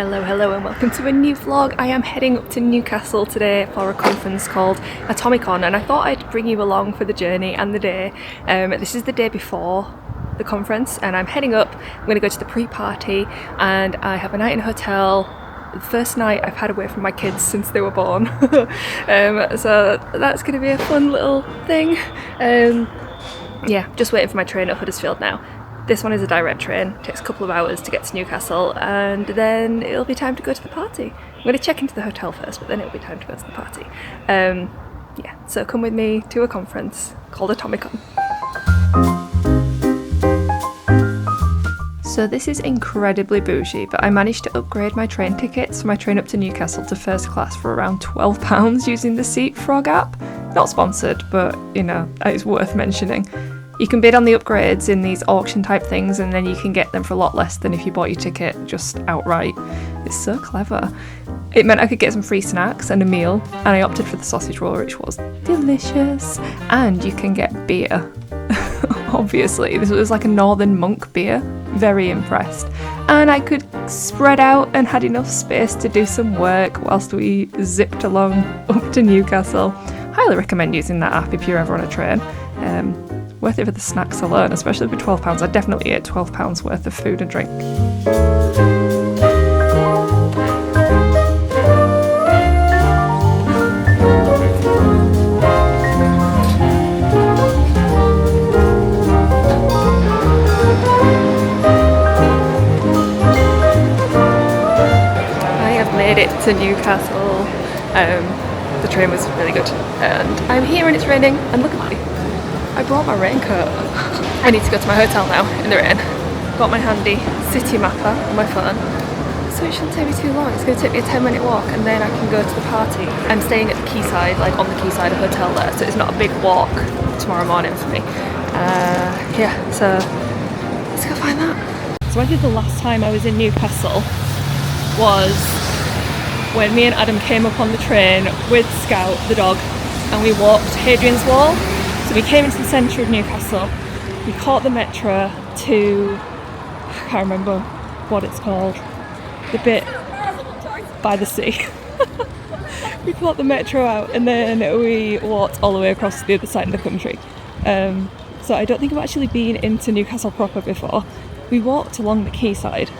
Hello and welcome to a new vlog. I am heading up to Newcastle today for a conference called Atomicon, and I thought I'd bring you along for the journey and the day. This is the day before the conference and I'm heading up. I'm going to go to the pre-party and I have a night in a hotel. The first night I've had away from my kids since they were born. So that's going to be a fun little thing. Yeah, just waiting for my train at Huddersfield now. This one is a direct train, it takes a couple of hours to get to Newcastle, and then it'll be time to go to the party. I'm going to check into the hotel first, but then it'll be time to go to the party. Yeah, so come with me to a conference called Atomicon. So this is incredibly bougie, but I managed to upgrade my train tickets for my train up to Newcastle to first class for around £12 using the Seat Frog app. Not sponsored, but you know, it's worth mentioning. You can bid on the upgrades in these auction type things and then you can get them for a lot less than if you bought your ticket just outright. It's so clever. It meant I could get some free snacks and a meal, and I opted for the sausage roll, which was delicious. And you can get beer. Obviously, this was like a Northern Monk beer. Very impressed. And I could spread out and had enough space to do some work whilst we zipped along up to Newcastle. Highly recommend using that app if you're ever on a train. Worth it for the snacks alone, especially for £12. I definitely ate £12 worth of food and drink. I have made it to Newcastle. The train was really good, and I'm here and it's raining, and look at me. I brought my raincoat. I need to go to my hotel now in the rain. Got my handy city mapper on my phone. So it shouldn't take me too long. It's going to take me a 10-minute walk and then I can go to the party. I'm staying at the quayside, like on the quayside hotel there, so it's not a big walk tomorrow morning for me. Yeah, so let's go find that. So I think the last time I was in Newcastle was when me and Adam came up on the train with Scout, the dog, and we walked Hadrian's Wall. So we came into the centre of Newcastle, we caught the metro to, I can't remember what it's called, the bit by the sea. We caught the metro out and then we walked all the way across to the other side of the country. So I don't think I've actually been into Newcastle proper before. We walked along the quayside,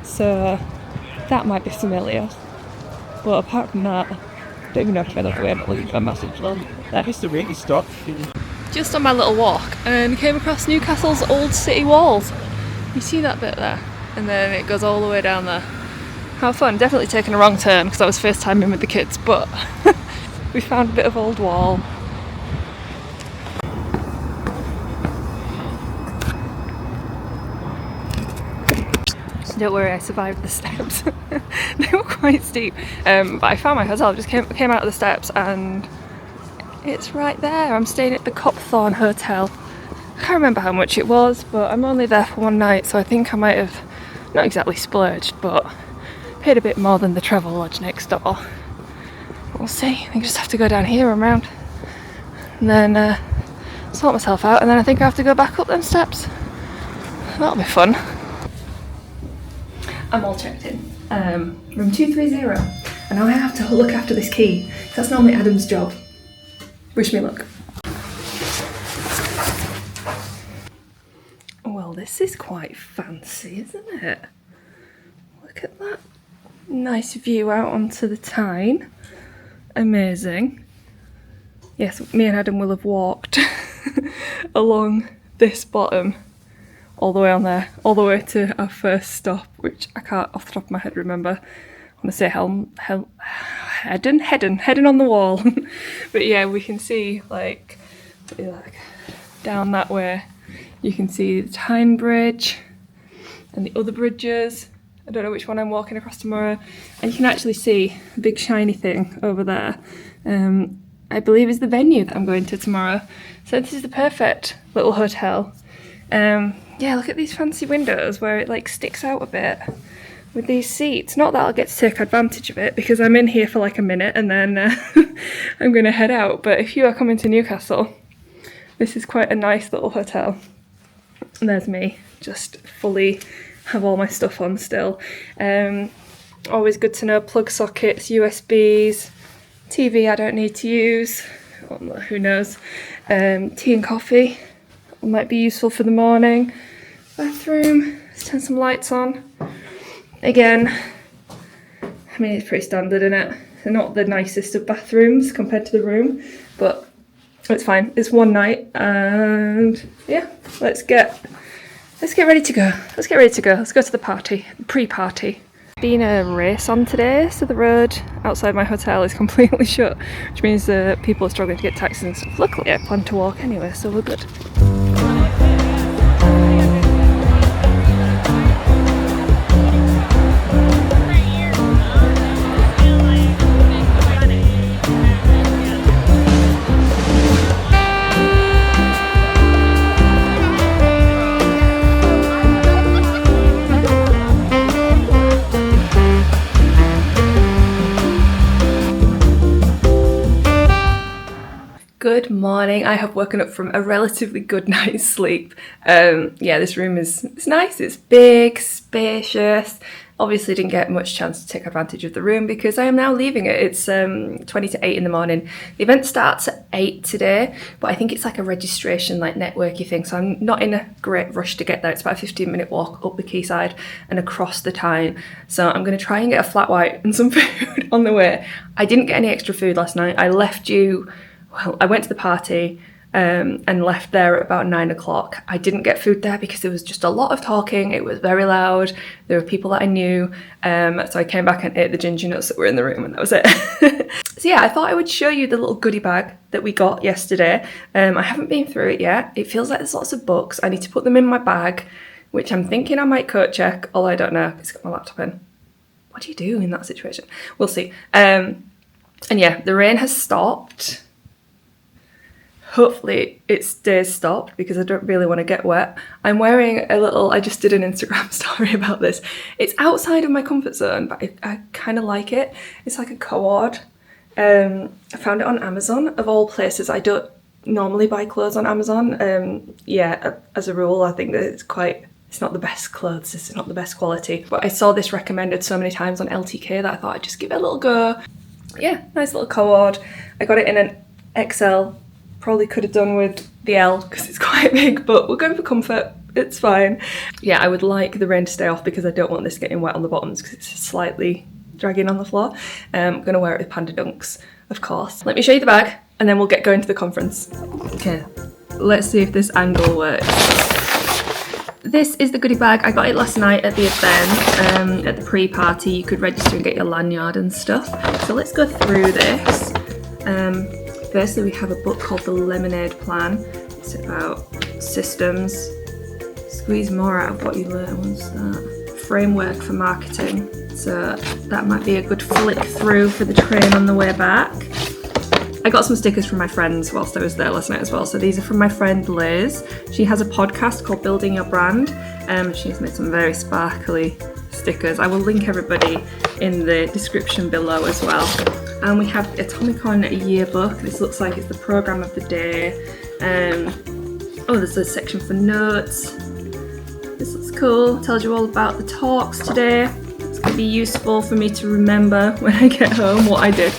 so that might be familiar. But apart from that, I don't even know if I've been up the way, but looking for a massive vlog. It's the really stop. Just on my little walk and came across Newcastle's old city walls. You see that bit there? And then it goes all the way down there. How fun. Definitely taking a wrong turn because I was first time in with the kids, but we found a bit of old wall. Don't worry, I survived the steps. They were quite steep, but I found my hotel. Just came out of the steps and it's right there. I'm staying at the Copthorne Hotel. I can't remember how much it was, but I'm only there for one night, so I think I might have not exactly splurged, but paid a bit more than the travel lodge next door. We'll see. I just have to go down here and round and then sort myself out, and then I think I have to go back up them steps. That'll be fun. I'm all checked in. Room 230, and now I have to look after this key. That's normally Adam's job. Wish me luck. Well, this is quite fancy, isn't it? Look at that. Nice view out onto the Tyne. Amazing. Yes, me and Adam will have walked along this bottom all the way on there, all the way to our first stop, which I can't off the top of my head remember. I want to say Headon on the wall. But yeah, we can see like down that way you can see the Tyne Bridge and the other bridges. I don't know which one I'm walking across tomorrow, and you can actually see a big shiny thing over there. I believe is the venue that I'm going to tomorrow. So this is the perfect little hotel. Yeah, look at these fancy windows where it like sticks out a bit with these seats. Not that I'll get to take advantage of it because I'm in here for like a minute and then I'm going to head out. But if you are coming to Newcastle, this is quite a nice little hotel. And there's me, just fully have all my stuff on still. Always good to know. Plug sockets, USBs, TV I don't need to use. Well, who knows. Tea and coffee might be useful for the morning. Bathroom, let's turn some lights on. Again, I mean, it's pretty standard, isn't it? They're not the nicest of bathrooms compared to the room, but it's fine. It's one night, and yeah, let's get ready to go. Let's get ready to go. Let's go to the party, pre-party. Been a race on today, so the road outside my hotel is completely shut, which means people are struggling to get taxis and stuff. Luckily, I plan to walk anyway, so we're good. Good morning. I have woken up from a relatively good night's sleep. Yeah, this room it's nice. It's big, spacious. Obviously didn't get much chance to take advantage of the room because I am now leaving it. It's 20 to 8 in the morning. The event starts at 8 today, but I think it's like a registration, like networky thing. So I'm not in a great rush to get there. It's about a 15-minute walk up the quayside and across the Tyne. So I'm going to try and get a flat white and some food on the way. I didn't get any extra food last night. I went to the party and left there at about 9 o'clock. I didn't get food there because there was just a lot of talking. It was very loud. There were people that I knew. So I came back and ate the ginger nuts that were in the room, and that was it. So yeah, I thought I would show you the little goodie bag that we got yesterday. I haven't been through it yet. It feels like there's lots of books. I need to put them in my bag, which I'm thinking I might coat check, although I don't know. It's got my laptop in. What do you do in that situation? We'll see. And yeah, the rain has stopped. Hopefully it stays stopped because I don't really want to get wet. I'm wearing I just did an Instagram story about this. It's outside of my comfort zone, but I kind of like it. It's like a cord. I found it on Amazon, of all places. I don't normally buy clothes on Amazon. Yeah, as a rule, I think that it's not the best clothes, it's not the best quality. But I saw this recommended so many times on LTK that I thought I'd just give it a little go. Yeah, nice little cord. I got it in an XL. Probably could have done with the L because it's quite big, but we're going for comfort. It's fine. Yeah, I would like the rain to stay off because I don't want this getting wet on the bottoms because it's slightly dragging on the floor. I'm going to wear it with Panda Dunks, of course. Let me show you the bag and then we'll get going to the conference. Okay, let's see if this angle works. This is the goodie bag. I got it last night at the event, at the pre-party. You could register and get your lanyard and stuff. So let's go through this. Firstly, we have a book called The Lemonade Plan. It's about systems. Squeeze more out of what you learn. What's that? Framework for marketing. So that might be a good flick through for the train on the way back. I got some stickers from my friends whilst I was there last night as well. So these are from my friend Liz. She has a podcast called Building Your Brand. She's made some very sparkly stickers. I will link everybody in the description below as well. And we have Atomicon yearbook. This looks like it's the programme of the day. There's a section for notes. This looks cool. Tells you all about the talks today. It's going to be useful for me to remember when I get home what I did.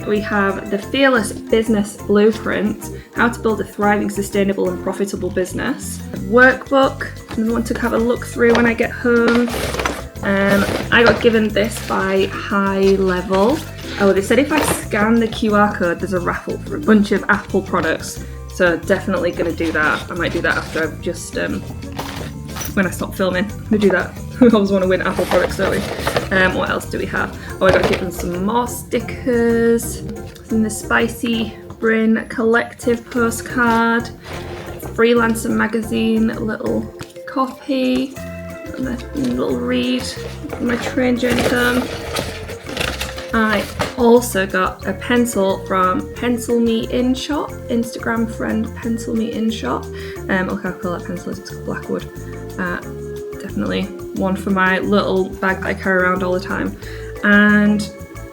We have the Fearless Business Blueprint, how to build a thriving, sustainable and profitable business. A workbook, I want to have a look through when I get home. I got given this by High Level. Oh, they said if I scan the QR code, there's a raffle for a bunch of Apple products. So definitely going to do that. I might do that after I've just, when I stop filming, I'm going to do that. I always want to win Apple products, don't we? What else do we have? Oh, I got given some more stickers. And the Spicy Brin Collective postcard. Freelancer magazine, little copy. And a little read on my train journey home. I also got a pencil from Pencil Me In Shop, Instagram friend Pencil Me In Shop. Look how cool that pencil is, it's got Blackwood. Definitely one for my little bag that I carry around all the time. And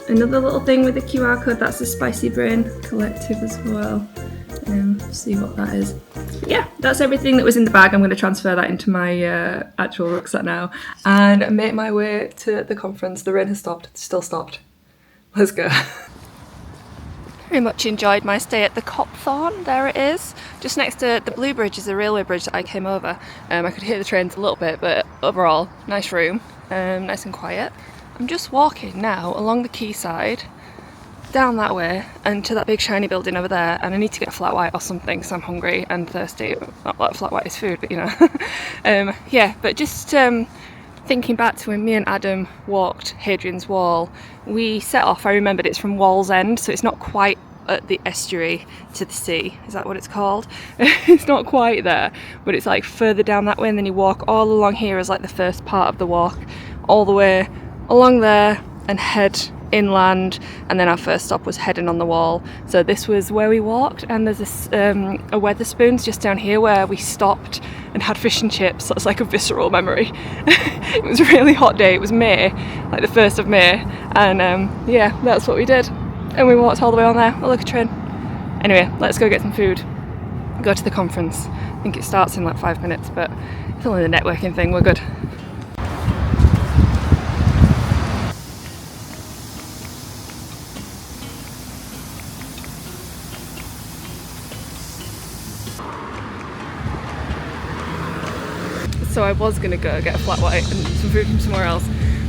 another little thing with the QR code, that's the Spicy Brain Collective as well. See what that is. Yeah, that's everything that was in the bag. I'm going to transfer that into my actual rucksack now and make my way to the conference. The rain has stopped. It's still stopped. Let's go. Very much enjoyed my stay at the Copthorne. There it is. Just next to the Blue Bridge is the railway bridge that I came over. I could hear the trains a little bit, but overall, nice room, nice and quiet. I'm just walking now along the quayside, down that way, and to that big shiny building over there, and I need to get a flat white or something, so I'm hungry and thirsty. Not like flat white is food, but you know. Yeah, but just thinking back to when me and Adam walked Hadrian's Wall, we set off, I remembered it's from Wall's End, so it's not quite at the estuary to the sea. Is that what it's called? It's not quite there, but it's like further down that way, and then you walk all along here as like the first part of the walk, all the way along there and head inland, and then our first stop was Heading on the Wall. So this was where we walked, and there's this a Wetherspoons just down here where we stopped and had fish and chips. That's like a visceral memory. It was a really hot day. It was May, like the 1st of May, and yeah, that's what we did, and we walked all the way on there. Oh, look, a train. Anyway, let's go get some food, go to the conference. I think it starts in like 5 minutes, but it's only the networking thing, we're good. So I was going to go get a flat white and some food from somewhere else,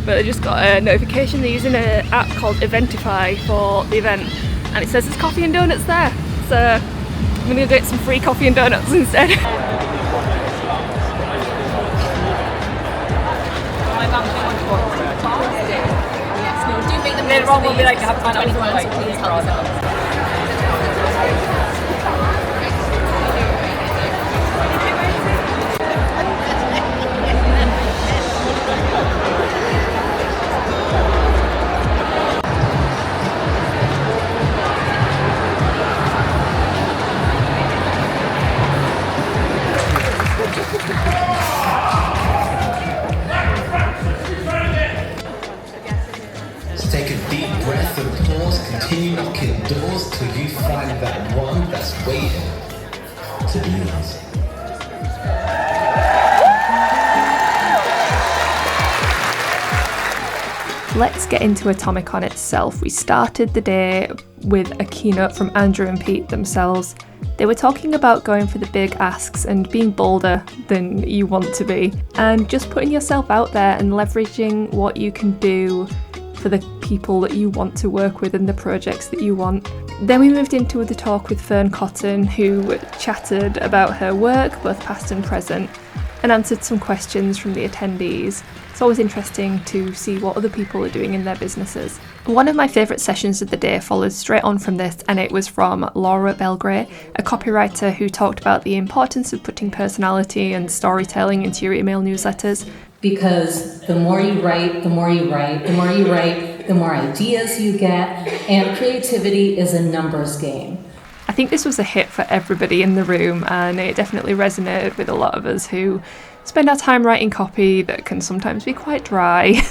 but I just got a notification they're using an app called Eventify for the event, and it says there's coffee and donuts there, so I'm going to go get some free coffee and donuts instead. Later on we'll be like, have fun, Take a deep breath and pause, continue knocking doors till you find that one that's waiting to be yours. Let's get into Atomicon itself. We started the day with a keynote from Andrew and Pete themselves. They were talking about going for the big asks and being bolder than you want to be, and just putting yourself out there and leveraging what you can do for the people that you want to work with and the projects that you want. Then we moved into the talk with Fern Cotton, who chatted about her work, both past and present, and answered some questions from the attendees. It's always interesting to see what other people are doing in their businesses. One of my favourite sessions of the day followed straight on from this, and it was from Laura Belgray, a copywriter who talked about the importance of putting personality and storytelling into your email newsletters. Because the more you write, the more you write, the more you write, the more ideas you get, and creativity is a numbers game. I think this was a hit for everybody in the room, and it definitely resonated with a lot of us who spend our time writing copy that can sometimes be quite dry.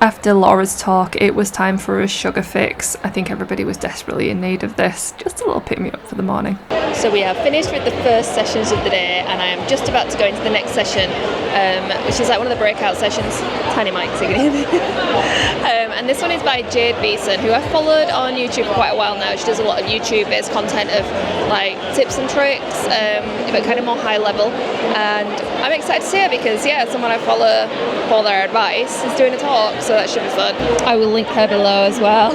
After Laura's talk, it was time for a sugar fix. I think everybody was desperately in need of this. Just a little pick-me-up for the morning. So we have finished with the first sessions of the day, and I am just about to go into the next session, which is like one of the breakout sessions. Tiny mic, so you can hear me. And this one is by Jade Beeson, who I've followed on YouTube for quite a while now. She does a lot of YouTube-based content of like tips and tricks, but kind of more high level. And I'm excited to see her because, yeah, someone I follow for their advice is doing a talk, so that should be fun. I will link her below as well.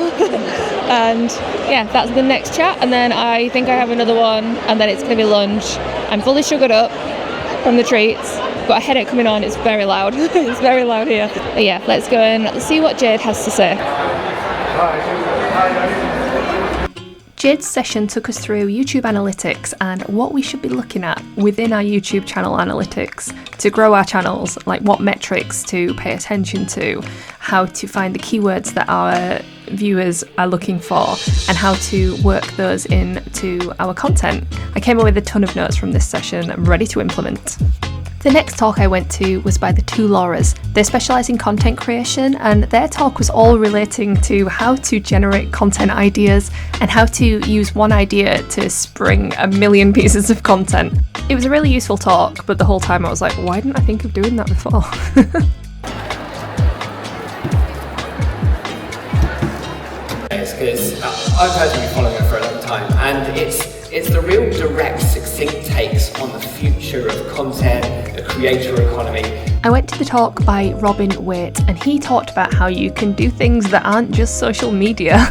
And yeah, that's the next chat, and then I think I have another one, and then it's going to be lunch. I'm fully sugared up from the treats. Got a headache coming on, it's very loud. It's very loud here. But yeah, let's go and see what Jade has to say. Jade's session took us through YouTube analytics and what we should be looking at within our YouTube channel analytics to grow our channels, like what metrics to pay attention to, how to find the keywords that our viewers are looking for, and how to work those into our content. I came away with a ton of notes from this session I'm ready to implement. The next talk I went to was by the two Lawlers. They specialise in content creation, and their talk was all relating to how to generate content ideas and how to use one idea to spring a million pieces of content. It was a really useful talk, but the whole time I was like, why didn't I think of doing that before? Because I've personally been following her for a long time, and it's the real direct, succinct takes on the future of content, the creator economy. I went to the talk by Robin Waite, and he talked about how you can do things that aren't just social media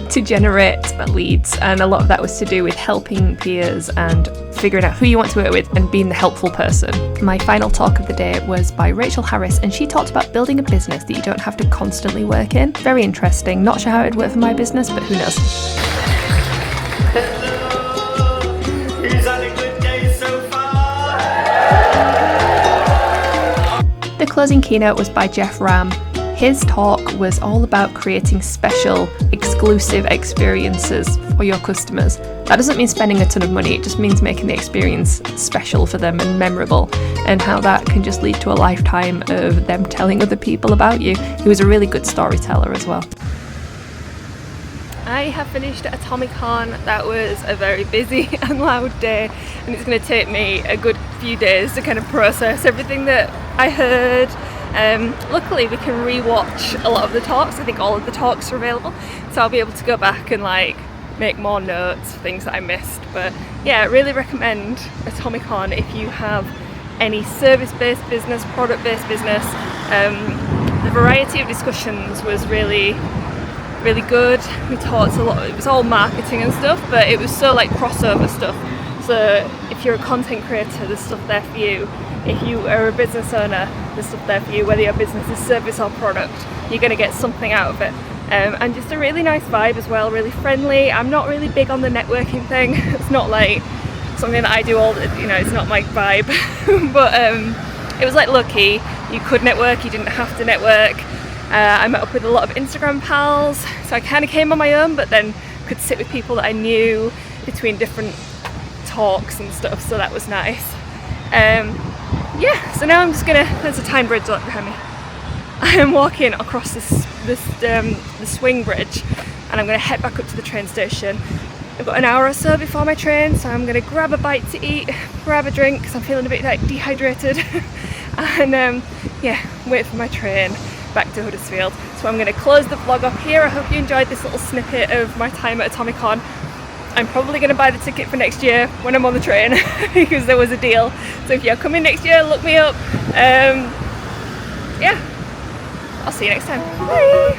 to generate leads, and a lot of that was to do with helping peers and figuring out who you want to work with and being the helpful person. My final talk of the day was by Rachel Harris, and she talked about building a business that you don't have to constantly work in. Very interesting. Not sure how it would work for my business, but who knows. Who's had a good day so far? The closing keynote was by Jeff Ram. His talk was all about creating special, exclusive experiences for your customers. That doesn't mean spending a ton of money, it just means making the experience special for them and memorable, and how that can just lead to a lifetime of them telling other people about you. He was a really good storyteller as well. I have finished Atomicon. That was a very busy and loud day, and it's going to take me a good few days to kind of process everything that I heard. Luckily we can re-watch a lot of the talks. I think all of the talks are available, so I'll be able to go back and make more notes, things that I missed. But yeah, I really recommend Atomicon if you have any service-based business, product-based business. The variety of discussions was really good. We talked a lot, it was all marketing and stuff, but it was so crossover stuff. So if you're a content creator, there's stuff there for you. If you are a business owner, there's stuff there for you. Whether your business is service or product, you're going to get something out of it. And just a really nice vibe as well, really friendly. I'm not really big on the networking thing. It's not something that I do it's not my vibe. But it was lucky. You could network, you didn't have to network. I met up with a lot of Instagram pals, so I kind of came on my own, but then could sit with people that I knew between different talks and stuff, so that was nice. So now I'm just there's a Tyne Bridge behind me. I am walking across the swing bridge, and I'm going to head back up to the train station. I've got an hour or so before my train, so I'm going to grab a bite to eat, grab a drink because I'm feeling a bit dehydrated, and wait for my train back to Huddersfield. So I'm going to close the vlog up here. I hope you enjoyed this little snippet of my time at Atomicon. I'm probably going to buy the ticket for next year when I'm on the train because there was a deal. So if you're coming next year, look me up. I'll see you next time. Bye!